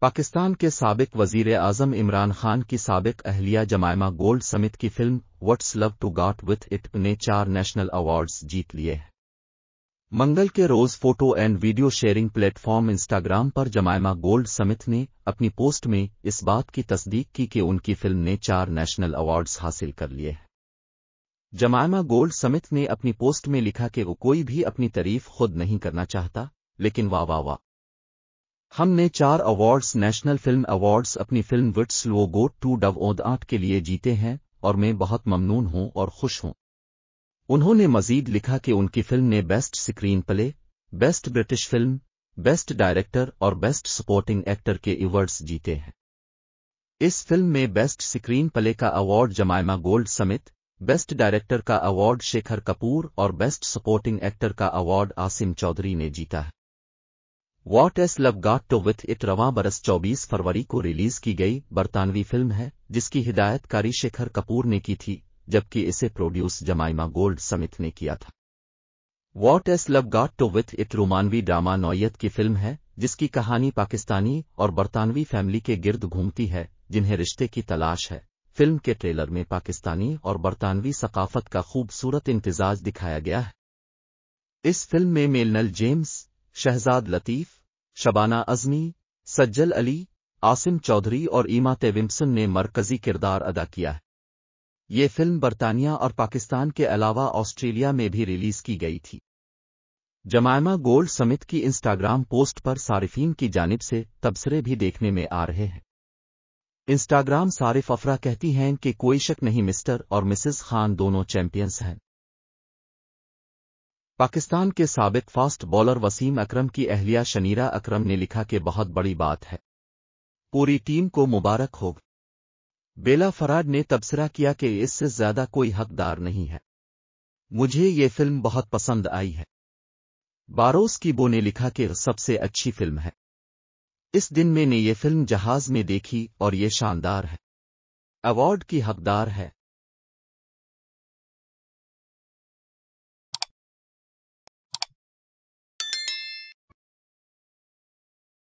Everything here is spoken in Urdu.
پاکستان کے سابق وزیر اعظم عمران خان کی سابق اہلیہ جمائمہ گولڈ سمتھ کی film what's love to got with it نے 4 نیشنل ایوارڈز جیت لیے ہیں۔ منگل کے روز photo and video sharing platform Instagram پر جمائمہ گولڈ سمتھ نے اپنی پوسٹ میں اس بات کی تصدیق کی کہ ان کی فلم نے 4 نیشنل ایوارڈز حاصل کر لیے ہیں۔ جمائمہ گولڈ سمتھ نے اپنی پوسٹ میں لکھا کہ وہ کوئی بھی اپنی تعریف خود نہیں کرنا چاہتا، لیکن واہ واہ واہ، ہم نے 4 ایوارڈز نیشنل فلم ایوارڈز اپنی film what's love go to do out کے لیے جیتے ہیں اور میں بہت ممنون ہوں اور خوش ہوں۔ انہوں نے مزید لکھا کہ ان کی فلم نے best screenplay, best British film, best director اور بیسٹ سپورٹنگ ایکٹر کے ایوارڈز جیتے ہیں۔ اس فلم میں بیسٹ سکرین پلے کا award Jemima Goldsmith, best director کا ایوارڈ شیکھر کپور اور بیسٹ سپورٹنگ ایکٹر کا ایوارڈ عاصم چودھری نے جیتا ہے۔ What's love got to with it رواں برس 24 فروری کو ریلیز کی گئی برطانوی فلم ہے جس کی ہدایت کاری شیکھر کپور نے کی تھی، جبکہ اسے پروڈیوس جمائمہ گولڈ سمتھ نے کیا تھا۔ What's love got to with it رومانوی ڈرامہ نوعیت کی فلم ہے جس کی کہانی پاکستانی اور برطانوی فیملی کے گرد گھومتی ہے جنہیں رشتے کی تلاش ہے۔ فلم کے ٹریلر میں پاکستانی اور برطانوی ثقافت کا خوبصورت امتزاج دکھایا گیا ہے۔ اس فلم میں میلنل جیمز، شہزاد لطیف، شبانہ اعظمی، سجل علی، عاصم چودھری اور ایما تیومسن نے مرکزی کردار ادا کیا ہے۔ یہ فلم برطانیہ اور پاکستان کے علاوہ آسٹریلیا میں بھی ریلیز کی گئی تھی۔ جمائمہ گولڈ سمتھ کی انسٹاگرام پوسٹ پر صارفین کی جانب سے تبصرے بھی دیکھنے میں آ رہے ہیں۔ انسٹاگرام صارف افرا کہتی ہیں کہ کوئی شک نہیں مسٹر اور مسز خان دونوں چیمپئنز ہیں۔ پاکستان کے سابق فاسٹ بالر وسیم اکرم کی اہلیہ شنیرہ اکرم نے لکھا کہ بہت بڑی بات ہے، پوری ٹیم کو مبارک ہو۔ بیلا فراڈ نے تبصرہ کیا کہ اس سے زیادہ کوئی حقدار نہیں ہے، مجھے یہ فلم بہت پسند آئی ہے۔ باروس کی بو نے لکھا کہ سب سے اچھی فلم ہے، اس دن میں نے یہ فلم جہاز میں دیکھی اور یہ شاندار ہے، ایوارڈ کی حقدار ہے۔